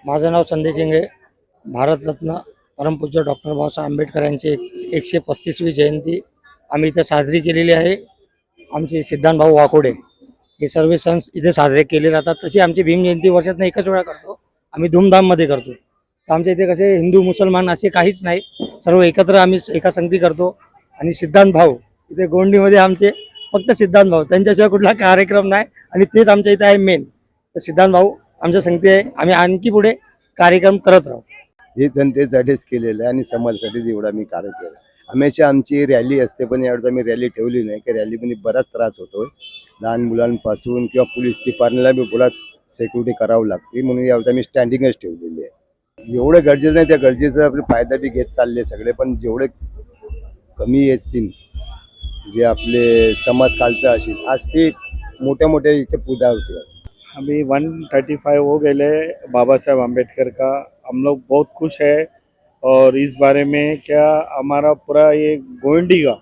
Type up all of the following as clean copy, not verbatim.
माझं नाव संदेश इंगळे. भारतरत्न परमपूज्य डॉक्टर बाबासाहेब आंबेडकर यांची 135वी जयंती आम्ही इथे साजरी केलेली आहे. आमचे सिद्धांत भाऊ वाकोडे हे सर्व सण इथे साजरे केले जातात. तशी आमची भीम जयंती वर्षातून एकच वेळा करतो, आम्ही धूमधाममध्ये करतो. तर आमच्या इथे कसे हिंदू मुसलमान असे काहीच नाही, सर्व एकत्र आम्ही एका संगती करतो. आणि सिद्धांत भाऊ इथे गोंडीमध्ये आमचे फक्त सिद्धांत भाऊ, त्यांच्याशिवाय कुठला कार्यक्रम नाही आणि तेच आमच्या इथे आहे मेन. तर सिद्धांत भाऊ आमच्या संगती आहे, आम्ही आणखी पुढे कार्यक्रम करत राहू. हे जनतेसाठीच केलेलं आहे आणि समाजासाठीच एवढा मी कार्य केलं. हमेशा आमची रॅली असते, पण यावेळेस आम्ही रॅली ठेवली नाही, की रॅलीमध्ये बराच त्रास होतो. लहान मुलांपासून किंवा पोलीस डिपार्टमेंटला बी बोला सिक्युरिटी करावं लागते, म्हणून यावेळेस आम्ही स्टँडिंगच ठेवलेली आहे. एवढं गरजेचं नाही, त्या गरजेचा आपले फायदा बी घेत चालले सगळे, पण जेवढे कमी असतील जे आपले समाज कालचं असेल आज ते मोठ्या मोठ्या याच्या पूजा होते. अभी 135 हो गए बाबा साहेब अम्बेडकर का। हम लोग बहुत खुश है और इस बारे में क्या हमारा पूरा ये गोंडी का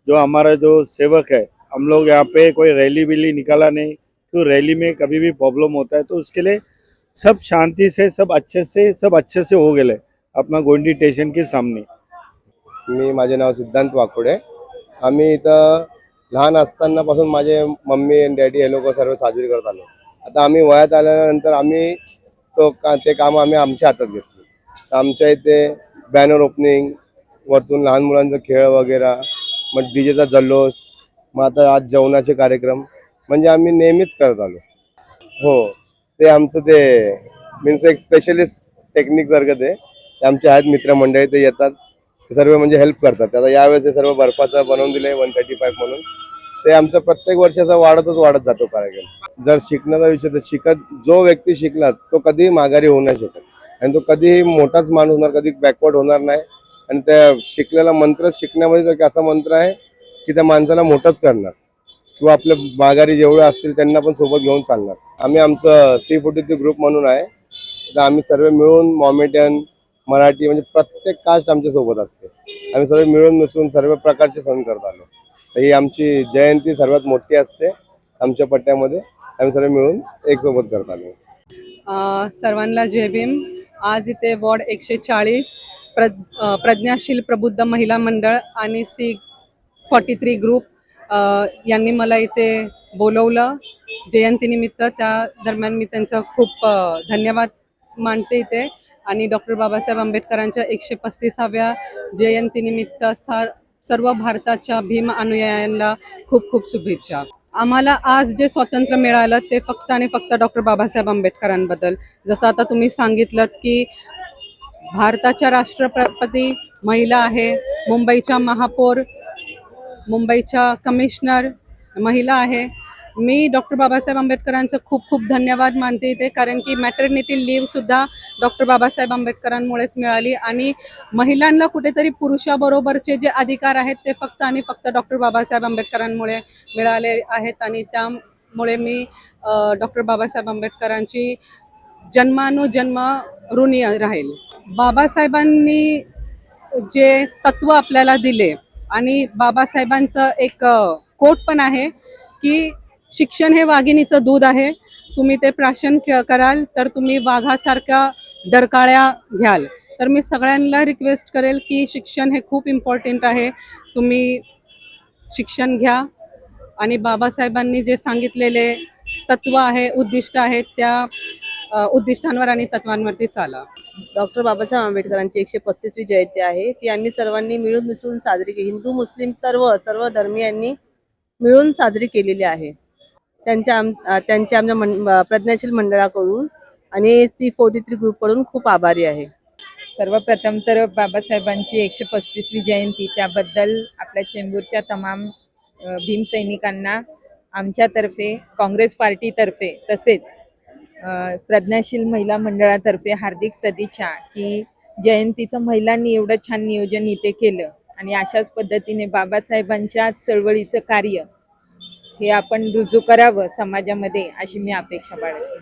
जो हमारा जो सेवक है, हम लोग यहाँ पे कोई रैली वैली निकाला नहीं, तो रैली में कभी भी प्रॉब्लम होता है तो उसके लिए सब शांति से सब अच्छे से हो गए अपना गोंडी स्टेशन के सामने। मी माझे नाव सिद्धांत वाकोडे. आम्ही इथं लहान असतानापासून माझे मम्मी आणि डॅडी हे लोक सर्व साजरी करत आलो. आता आम्ही वयात आल्यानंतर आम्ही ते काम आम्ही आमच्या हातात घेतले. तर आमच्या इथे बॅनर ओपनिंग, वरतून लहान मुलांचा खेळ वगैरे, मग डीजेचा जल्लोष, मग आता आज जेवणाचे कार्यक्रम, म्हणजे आम्ही नेहमीच करत आलो. हो, ते आमचं ते मीन्स एक स्पेशलिस्ट टेक्निक सारखं ते आमचे आहेत मित्रमंडळी, ते येतात, ते सर्व म्हणजे हेल्प करतात. आता यावेळेस ते सर्व बर्फाचं बनवून दिले 135 म्हणून. ते आमचं प्रत्येक वर्षाचा वाढत जातो कार्यक्रम. जर शिकण्याचा विषय, तर जो व्यक्ती शिकला तो कधीही माघारी होऊ नाही शकत आणि तो कधीही मोठाच माणूस होणार, कधी बॅकवर्ड होणार नाही. आणि त्या शिकलेला मंत्र शिकण्यामध्ये एक असा मंत्र आहे की त्या माणसाला मोठंच करणार किंवा आपल्या माघारी जेवढे असतील त्यांना पण सोबत घेऊन चालणार. आम्ही आमचं C43 ग्रुप म्हणून आहे, तर आम्ही सर्व मिळून मॉमेडियन, मराठी म्हणजे प्रत्येक कास्ट आमच्या सोबत असते. आम्ही सर्व मिळून मिसळून सर्व प्रकारचे सण करत आलो. तर ही आमची जयंती सर्वात मोठी असते आमच्या पट्ट्यामध्ये. आम्ही सर्व मिळून एक सोबत करत आलो. सर्वांना जय भीम. आज इथे वॉर्ड 140 प्रज्ञाशील प्रबुद्ध महिला मंडळ आणि C43 ग्रुप यांनी मला इथे बोलवलं जयंतीनिमित्त. त्या दरम्यान मी त्यांचं खूप धन्यवाद मानते इथे. आणि डॉक्टर बाबासाहेब आंबेडकरांच्या 135व्या जयंतीनिमित्त सर्व भारताच्या भीम अनुयायांना खूप खूप शुभेच्छा. आम्हाला आज जे स्वातंत्र्य मिळालं ते फक्त आणि फक्त डॉक्टर बाबासाहेब आंबेडकरांबद्दल. जसं आता तुम्ही सांगितलं की भारताच्या राष्ट्रपती महिला आहे, मुंबईच्या महापौर, मुंबईच्या कमिशनर महिला आहे. मी डॉक्टर बाबासाहेब आंबेडकरांचं खूप खूप धन्यवाद मानते इथे, कारण की मॅटर्निटी लीव्हसुद्धा डॉक्टर बाबासाहेब आंबेडकरांमुळेच मिळाली. आणि महिलांना कुठेतरी पुरुषाबरोबरचे जे अधिकार आहेत ते फक्त आणि फक्त डॉक्टर बाबासाहेब आंबेडकरांमुळे मिळाले आहेत. आणि त्यामुळे मी डॉक्टर बाबासाहेब आंबेडकरांची जन्मानुजन्म ऋणी राहील. बाबासाहेबांनी जे तत्व आपल्याला दिले आणि बाबासाहेबांचं एक कोट पण आहे की शिक्षण हे वाघिणीचं दूध आहे, तुम्ही ते प्राशन कराल तर तुम्ही वाघासारख्या डरकाळ्या घ्याल. तर मी सगळ्यांना रिक्वेस्ट करेल की शिक्षण हे खूप इम्पॉर्टंट आहे, तुम्ही शिक्षण घ्या आणि बाबासाहेबांनी जे सांगितलेले तत्व आहे, उद्दिष्ट आहेत, त्या उद्दिष्टांवर आणि तत्वांवरती चाला. डॉक्टर बाबासाहेब आंबेडकरांची 135वी जयंती आहे, ती आम्ही सर्वांनी मिळून मिसळून साजरी केली. हिंदू मुस्लिम सर्व धर्मीयांनी मिळून साजरी केलेली आहे. त्यांच्या आमच्या प्रज्ञाशील मंडळाकडून आणि C43 ग्रुपकडून खूप आभारी आहे. सर्वप्रथम तर बाबासाहेबांची 135वी जयंती, त्याबद्दल आपल्या चेंबूरच्या तमाम भीम सैनिकांना आमच्यातर्फे, काँग्रेस पार्टीतर्फे, तसेच प्रज्ञाशील महिला मंडळातर्फे हार्दिक सदिच्छा. की जयंतीचं महिलांनी एवढं छान नियोजन इथे केलं आणि अशाच पद्धतीने बाबासाहेबांच्या चळवळीचं कार्य हे आपण रुजू करावं समाजामध्ये, अशी मी अपेक्षा बाळगते.